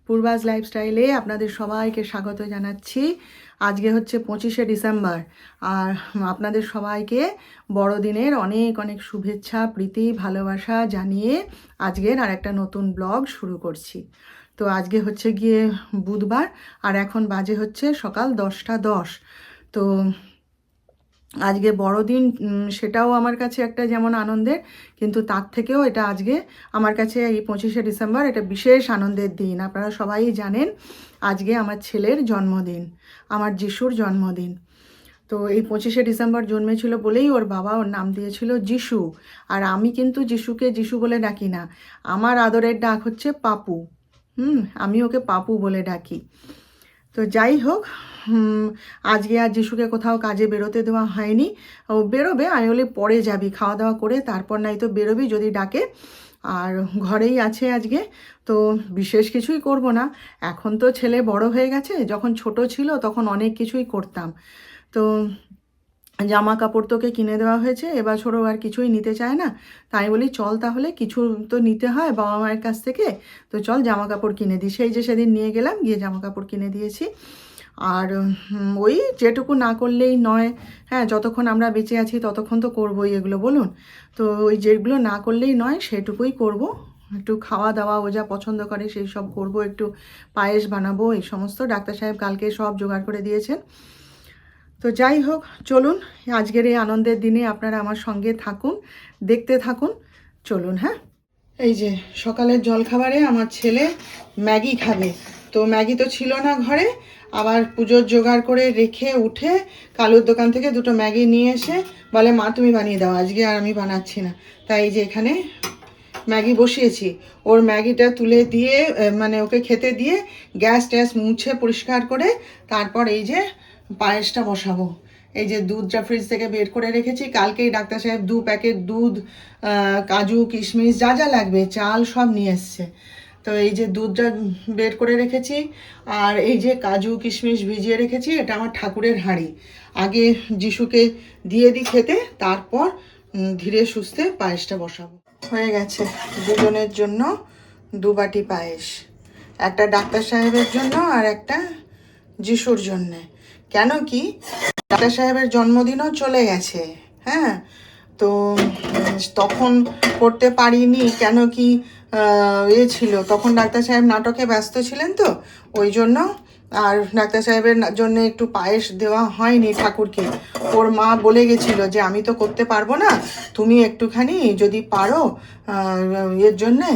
পূর্বাস লাইফস্টাইলে আপনাদের সবাইকে স্বাগত জানাচ্ছি। আজকে হচ্ছে 25শে ডিসেম্বর, আর আপনাদের সবাইকে বড়দিনের অনেক অনেক শুভেচ্ছা, প্রীতি, ভালোবাসা জানিয়ে আজকের আর একটা নতুন ব্লগ শুরু করছি। তো আজকে হচ্ছে গিয়ে বুধবার, আর এখন বাজে হচ্ছে সকাল 10টা 10। তো আজকে বড়দিন, সেটাও আমার কাছে একটা যেমন আনন্দের, কিন্তু তার থেকেও এটা আজকে আমার কাছে এই 25শে ডিসেম্বর এটা বিশেষ আনন্দের দিন। আপনারা সবাই জানেন আজকে আমার ছেলের জন্মদিন, আমার যিশুর জন্মদিন। তো এই 25শে ডিসেম্বর জন্মেছিল বলেই ওর বাবা ওর নাম দিয়েছিল যিশু। আর আমি কিন্তু যিশুকে যিশু বলে ডাকি না, আমার আদরের ডাক হচ্ছে পাপু। আমি ওকে পাপু বলে ডাকি। তো যাই হোক, আজকে আর যিশুকে কোথাও কাজে বেরোতে দেওয়া হয়নি। ও বেরোবে, আমি বলি পরে যাবি, খাওয়া দাওয়া করে তারপর নাই তো বেরোবি যদি ডাকে। আর ঘরেই আছে আজকে, তো বিশেষ কিছুই করব না। এখন তো ছেলে বড় হয়ে গেছে, যখন ছোট ছিল তখন অনেক কিছুই করতাম। তো জামা কাপড় তোকে কিনে দেওয়া হয়েছে, এবছরও আর কিছুই নিতে চায় না। তাই বলি চল তাহলে, কিছু তো নিতে হয় বাবা মায়ের কাছ থেকে, তো চল জামা কাপড় কিনে দিই। সেই যে সেদিন নিয়ে গেলাম, গিয়ে জামা কাপড় কিনে দিয়েছি। আর ওই যেটুকু না করলেই নয়, হ্যাঁ, যতক্ষণ আমরা বেঁচে আছি ততক্ষণ তো করবোই এগুলো, বলুন। তো ওই যেগুলো না করলেই নয় সেটুকুই করব। একটু খাওয়া দাওয়া ও যা পছন্দ করে সেই সব করবো, একটু পায়েস বানাবো, এই সমস্ত ডাক্তার সাহেব কালকে সব জোগাড় করে দিয়েছেন। তো যাই হোক, চলুন আজকের এই আনন্দের দিনে আপনারা আমার সঙ্গে থাকুন, দেখতে থাকুন, চলুন। হ্যাঁ, এই যে সকালের জলখাবারে আমার ছেলে ম্যাগি খাবে। তো ম্যাগি তো ছিল না ঘরে, আবার পুজোর জোগাড় করে রেখে উঠে কালুর দোকান থেকে দুটো ম্যাগি নিয়ে এসে বলে মা তুমি বানিয়ে দাও, আজকে আর আমি বানাচ্ছি না। তাই এই যে এখানে ম্যাগি বসিয়েছি। ওর ম্যাগিটা তুলে দিয়ে, মানে ওকে খেতে দিয়ে গ্যাস ট্যাস মুছে পরিষ্কার করে তারপর এই যে পায়েসটা বসাবো। এই যে দুধটা ফ্রিজ থেকে বের করে রেখেছি, কালকেই ডাক্তার সাহেব 2 প্যাকেট দুধ, কাজু কিশমিশ যা যা লাগবে, চাল সব নিয়ে এসছে। তো এই যে দুধটা বের করে রেখেছি, আর এই যে কাজু কিশমিশ ভিজিয়ে রেখেছি, এটা আমার ঠাকুরের হাঁড়ি। আগে যিশুকে দিয়ে দিই খেতে, তারপর ধীরে সুস্থে পায়েসটা বসাবো। হয়ে গেছে দুজনের জন্য 2 বাটি পায়েস, একটা ডাক্তার সাহেবের জন্য আর একটা যিশুর জন্যে। কেন কি ডাক্তার সাহেবের জন্মদিনও চলে গেছে, হ্যাঁ, তো তখন করতে পারিনি। কেন কি ছিল তখন, ডাক্তার সাহেব নাটকে ব্যস্ত ছিলেন, তো ওই জন্য আর ডাক্তার সাহেবের জন্য একটু পায়েস দেওয়া হয়নি ঠাকুরকে। ওর মা বলে গেছিলো যে আমি তো করতে পারবো না, তুমি একটুখানি যদি পারো এর জন্যে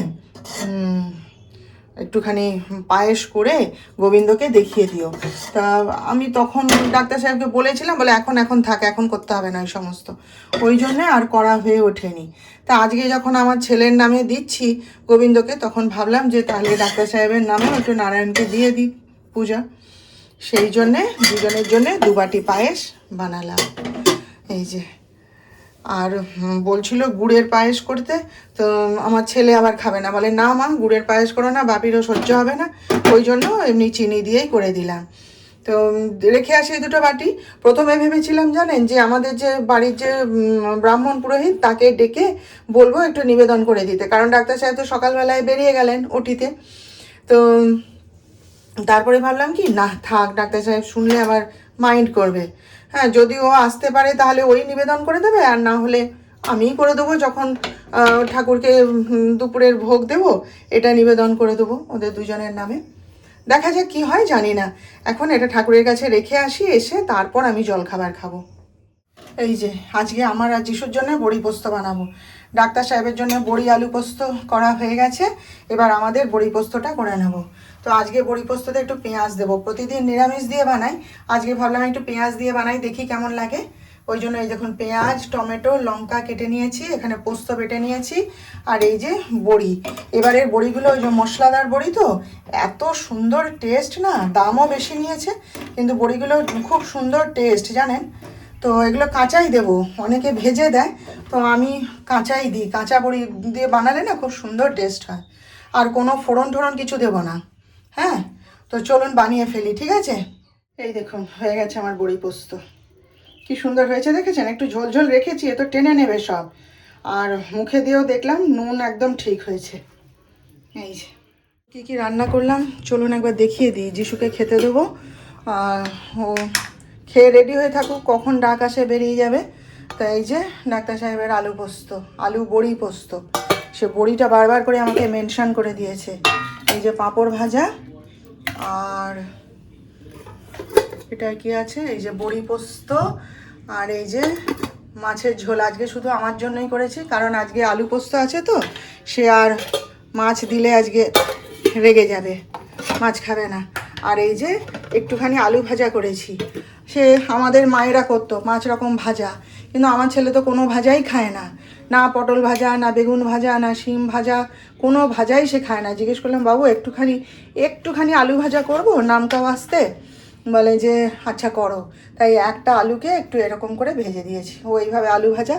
একটুখানি পায়েস করে গোবিন্দকে দেখিয়ে দিও। তা আমি তখন ডাক্তার সাহেবকে বলেছিলাম, বলে এখন থাক, এখন করতে হবে না এই সমস্ত, ওই জন্যে আর করা হয়ে ওঠেনি। তা আজকে যখন আমার ছেলের নামে দিচ্ছি গোবিন্দকে, তখন ভাবলাম যে তাহলে ডাক্তার সাহেবের নামেও একটু নারায়ণকে দিয়ে দিই পূজা। সেই জন্যে দুজনের জন্যে 2 বাটি পায়েস বানালাম। এই যে, আর বলছিল গুড়ের পায়েস করতে, তো আমার ছেলে আবার খাবে না, বলে না মা গুড়ের পায়েস করো না, বাপিরও সহ্য হবে না, ওই জন্য এমনি চিনি দিয়েই করে দিলাম। তো রেখে আসি 2টো বাটি। প্রথমে ভেবেছিলাম জানেন যে আমাদের যে বাড়ির যে ব্রাহ্মণ পুরোহিত, তাকে ডেকে বলবো একটু নিবেদন করে দিতে, কারণ ডাক্তার সাহেব তো সকালবেলায় বেরিয়ে গেলেন ওটিতে। তো তারপরে ভাবলাম কি না থাক, ডাক্তার সাহেব শুনলে আবার মাইন্ড করবে। হ্যাঁ, যদি ও আসতে পারে তাহলে ওই নিবেদন করে দেবে, আর না হলে আমিই করে দেবো, যখন ঠাকুরকে দুপুরের ভোগ দেবো এটা নিবেদন করে দেবো ওদের দুজনের নামে। দেখা যাক কি হয়, জানি না। এখন এটা ঠাকুরের কাছে রেখে আসি, এসে তারপর আমি জলখাবার খাবো। এই যে আজকে আমার আর যিশুর জন্য বড়ি পোস্ত বানাবো। ডাক্তার সাহেবের জন্য বড়ি আলু পোস্ত করা হয়ে গেছে, এবার আমাদের বড়ি পোস্তটা করে নেব। তো আজকে বড়ি পোস্ততে একটু পেঁয়াজ দেবো, প্রতিদিন নিরামিষ দিয়ে বানাই, আজকে ভাবলাম একটু পেঁয়াজ দিয়ে বানাই, দেখি কেমন লাগে। ওই জন্য এই দেখুন পেঁয়াজ, টমেটো, লঙ্কা কেটে নিয়েছি, এখানে পোস্ত বেটে নিয়েছি, আর এই যে বড়ি। এবারের বড়িগুলো ওই যে মশলাদার বড়ি, তো এত সুন্দর টেস্ট, না দামও বেশি নিয়েছে, কিন্তু বড়িগুলো খুব সুন্দর টেস্ট জানেন। তো এগুলো কাঁচাই দেবো, অনেকে ভেজে দেয়, তো আমি কাঁচাই দিই। কাঁচা বড়ি দিয়ে বানালে না খুব সুন্দর টেস্ট হয়, আর কোনো ফোড়ন টোড়ন কিছু দেবো না। হ্যাঁ, তো চলুন বানিয়ে ফেলি, ঠিক আছে। এই দেখুন হয়ে গেছে আমার বড়ি পোস্ত, কি সুন্দর হয়েছে দেখেছেন, একটু ঝোল ঝোল রেখেছি, এ তো টেনে নেবে সব। আর মুখে দিয়েও দেখলাম নুন একদম ঠিক হয়েছে। এই যে কী কী রান্না করলাম চলুন একবার দেখিয়ে দিই, যিশুকে খেতে দেবো। ও খেয়ে রেডি হয়ে থাকুক, কখন ডাক আসে বেরিয়ে যাবে। তাই এই যে ডাক্তার সাহেবের আলু পোস্ত, আলু বড়ি পোস্ত, সে বড়িটা বারবার করে আমাকে মেনশন করে দিয়েছে। এই যে পাঁপড় ভাজা, আর এটা কি আছে, এই যে বড়ি পোস্ত, আর এই যে মাছের ঝোল। আজকে শুধু আমার জন্যই করেছি, কারণ আজকে আলু পোস্ত আছে, তো সে আর মাছ দিলে আজকে রেগে যাবে, মাছ খাবে না। আর এই যে একটুখানি আলু ভাজা করেছি, সে আমাদের মায়েরা করতো 5 রকম ভাজা, কিন্তু আমার ছেলে তো কোনো ভাজাই খায় না, না পটল ভাজা, না বেগুন ভাজা, না শিম ভাজা, কোনো ভাজাই সে খায় না। জিজ্ঞেস করলাম বাবু একটুখানি আলু ভাজা করবো নামটাও আসতে, বলে যে আচ্ছা করো। তাই একটা আলুকে একটু এরকম করে ভেজে দিয়েছি, ও এইভাবে আলু ভাজা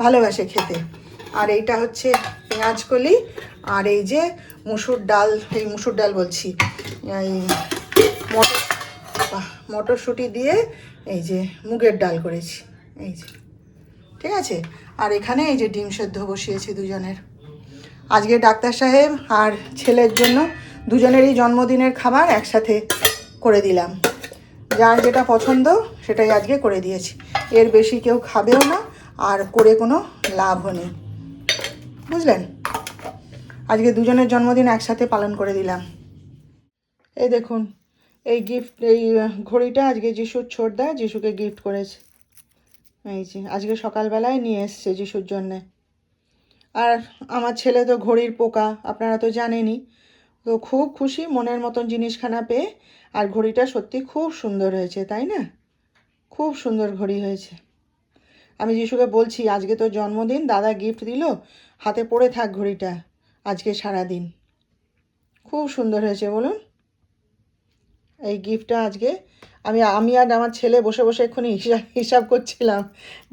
ভালোবাসে খেতে। আর এইটা হচ্ছে পেঁয়াজ কলি, আর এই যে মুসুর ডাল, এই মুসুর ডাল বলছি, এই মটরশুঁটি দিয়ে এই যে মুগের ডাল করেছি, এই যে ঠিক আছে। আর এখানে এই যে ডিম সেদ্ধ বসিয়েছি দুজনের। আজকে ডাক্তার সাহেব আর ছেলের জন্য দুজনেরই জন্মদিনের খাবার একসাথে করে দিলাম, যার যেটা পছন্দ সেটাই আজকে করে দিয়েছি। এর বেশি কেউ খাবেও না, আর করে কোনো লাভও নেই, বুঝলেন। আজকে দুজনের জন্মদিন একসাথে পালন করে দিলাম। এই দেখুন এই ঘড়িটা আজকে যিশুর ছোটদা যিশুকে গিফট করেছে। এই যে আজকে সকালবেলায় নিয়ে এসছে যিশুর জন্যে। আর আমার ছেলে তো ঘড়ির পোকা, আপনারা তো জানেনই, তো খুব খুশি মনের মতন জিনিসখানা পেয়ে। আর ঘড়িটা সত্যি খুব সুন্দর হয়েছে, তাই না? খুব সুন্দর ঘড়ি হয়েছে। আমি যিশুকে বলছি আজকে তো জন্মদিন, দাদা গিফট দিল, হাতে পড়ে থাক ঘড়িটা আজকে সারাদিন। খুব সুন্দর হয়েছে বলুন। এই গিফটটা আজকে আমি আর আমার ছেলে বসে বসে এক্ষুনি হিসাব করছিলাম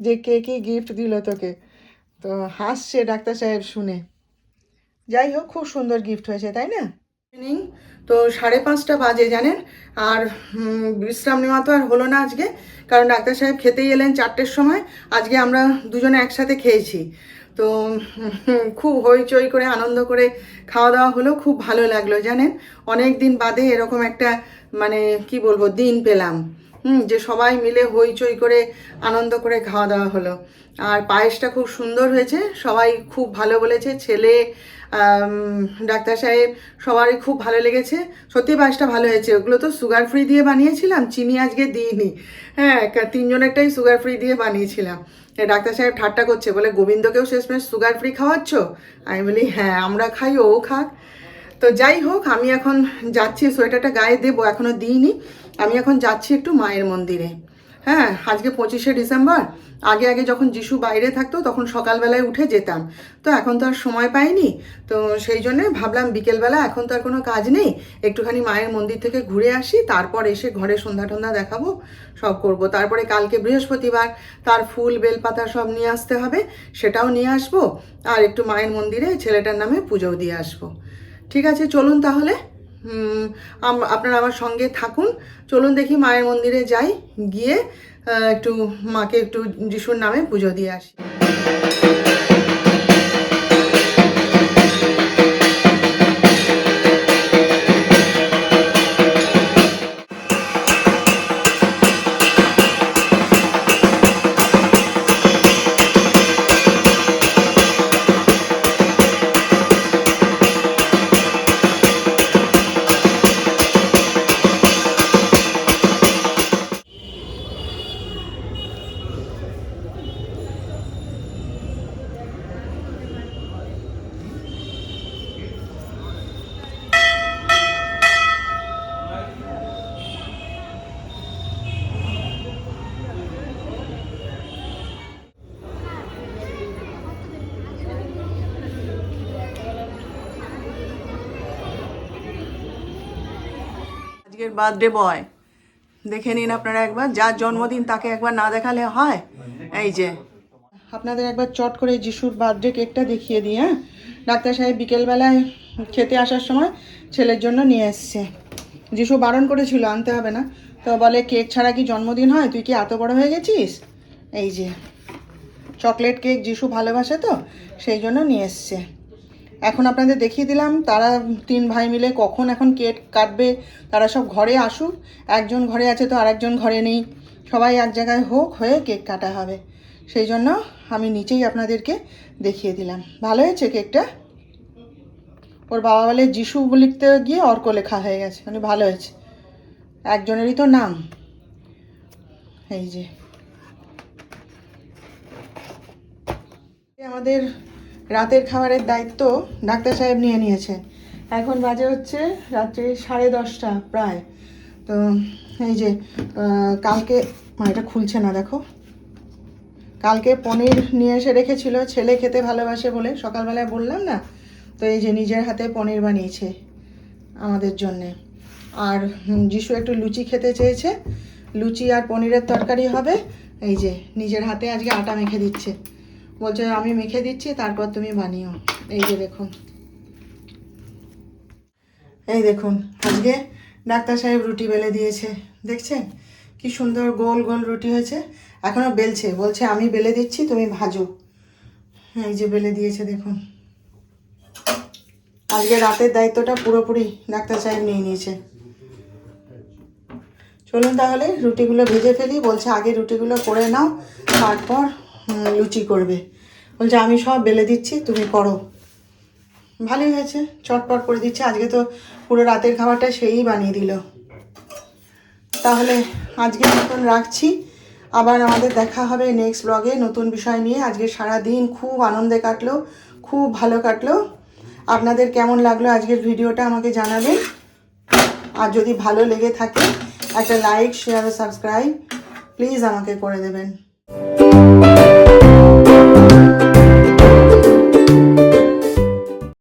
যে কে কী গিফট দিল তোকে, তো হাসছে ডাক্তার সাহেব শুনে। যাই হোক, খুব সুন্দর গিফট হয়েছে, তাই না? ইভিনিং তো 5:30 বাজে জানেন। আর বিশ্রাম নেওয়া তো আর হলো না আজকে, কারণ ডাক্তার সাহেব খেতেই এলেন 4টের সময়। আজকে আমরা দুজনে একসাথে খেয়েছি, তো খুব হইচই করে আনন্দ করে খাওয়া দাওয়া হলো, খুব ভালো লাগলো জানেন। অনেক দিন বাদে এরকম একটা মানে কি বলবো দিন পেলাম, যে সবাই মিলে হইচই করে আনন্দ করে খাওয়া দাওয়া হলো। আর পায়েসটা খুব সুন্দর হয়েছে, সবাই খুব ভালো বলেছে, ছেলে ডাক্তার সাহেব সবারই খুব ভালো লেগেছে। সত্যি পায়েসটা ভালো হয়েছে। ওগুলো তো সুগার ফ্রি দিয়ে বানিয়েছিলাম, চিনি আজকে দিইনি। হ্যাঁ, তিনজনেরটাই সুগার ফ্রি দিয়ে বানিয়েছিলাম। ডাক্তার সাহেব ঠাট্টা করছে, বলে গোবিন্দকেও শেষমেশ সুগার ফ্রি খাওয়াচ্ছ? আমি বলি হ্যাঁ, আমরা খাই, ও খাক। তো যাই হোক, আমি এখন যাচ্ছি, সোয়েটারটা গায়ে দেবো, এখনও দিইনি। আমি এখন যাচ্ছি একটু মায়ের মন্দিরে। হ্যাঁ, আজকে 25শে ডিসেম্বর। আগে আগে যখন যিশু বাইরে থাকতো তখন সকালবেলায় উঠে যেতাম, তো এখন তো আর সময় পাইনি। তো সেই জন্যে ভাবলাম বিকেলবেলা, এখন তো আর কোনো কাজ নেই, একটুখানি মায়ের মন্দির থেকে ঘুরে আসি, তারপর এসে ঘরে সন্ধ্যা টন্ধা দেখাবো, সব করব। তারপরে কালকে বৃহস্পতিবার, তার ফুল বেলপাতা সব নিয়ে আসতে হবে, সেটাও নিয়ে আসবো। আর একটু মায়ের মন্দিরে ছেলেটার নামে পুজোও দিয়ে আসবো। ঠিক আছে, চলুন তাহলে আপনারা আমার সঙ্গে থাকুন। চলুন দেখি মায়ের মন্দিরে যাই, গিয়ে একটু মাকে একটু যিশুর নামে পুজো দিয়ে আসি। আজকের বার্থডে বয় দেখে নিন আপনারা একবার, যার জন্মদিন তাকে একবার না দেখালে হয়। এই যে আপনাদের একবার চট করে যিশুর বার্থডে কেকটা দেখিয়ে দিই। হ্যাঁ, ডাক্তার সাহেব বিকেলবেলায় খেতে আসার সময় ছেলের জন্য নিয়ে এসছে। যিশু বারণ করেছিল আনতে হবে না, তো বলে কেক ছাড়া কি জন্মদিন হয়, তুই কি এত বড় হয়ে গেছিস? এই যে চকলেট কেক যিশু ভালোবাসে, তো সেই জন্য নিয়ে এসছে। এখন আপনাদের দেখিয়ে দিলাম, তারা 3 ভাই মিলে কখন এখন কেক কাটবে। তারা সব ঘরে আসুক, একজন ঘরে আছে তো আরেকজন ঘরে নেই, সবাই এক জায়গায় হোক, হয়ে কেক কাটা হবে। সেই জন্য আমি নিচেই আপনাদেরকে দেখিয়ে দিলাম। ভালো হয়েছে কেকটা। ওর বাবা বলে যিশু লিখতে গিয়ে অর্ক লেখা হয়ে গেছে, মানে ভালো হয়েছে, একজনেরই তো নাম। এই যে আমাদের রাতের খাবারের দায়িত্ব ডাক্তার সাহেব নিয়ে নিয়েছে। এখন বাজে হচ্ছে রাত্রি 10:30 প্রায়। তো এই যে কালকে, এটা খুলছে না দেখো, কালকে পনির নিয়ে এসে রেখেছিল, ছেলে খেতে ভালোবাসে বলে, সকালবেলায় বললাম না। তো এই যে নিজের হাতে পনির বানিয়েছে আমাদের জন্যে। আর যিশু একটু লুচি খেতে চেয়েছে, লুচি আর পনিরের তরকারি হবে। এই যে নিজের হাতে আজকে আটা মেখে দিচ্ছে, বলছে আমি মেখে দিচ্ছি, তারপর তুমি বানিও। এই যে দেখুন, এই দেখুন আজকে ডাক্তার সাহেব রুটি বেলে দিয়েছে, দেখছেন কি সুন্দর গোল গোল রুটি হয়েছে। এখনও বেলছে, বলছে আমি বেলে দিচ্ছি, তুমি ভাজো। এই যে বেলে দিয়েছে দেখুন। আজকে রাতের দায়িত্বটা পুরোপুরি ডাক্তার সাহেব নিয়ে নিয়েছে। চলুন তাহলে রুটিগুলো ভেজে ফেলি। বলছে আগে রুটিগুলো করে নাও, তারপর লুচি করবে। বলছে আমি সব বেলে দিচ্ছি, তুমি করো। ভালোই হয়েছে, চটপট করে দিচ্ছে। আজকে তো পুরো রাতের খাবারটা সেই বানিয়ে দিল। তাহলে আজকে মতন রাখছি, আবার আমাদের দেখা হবে নেক্সট ব্লগে নতুন বিষয় নিয়ে। আজকে সারা দিন খুব আনন্দে কাটলো, খুব ভালো কাটলো। আপনাদের কেমন লাগলো আজকের ভিডিওটা আমাকে জানাবেন। আর যদি ভালো লেগে থাকে একটা লাইক, শেয়ার ও সাবস্ক্রাইব প্লিজ আমাকে করে দেবেন।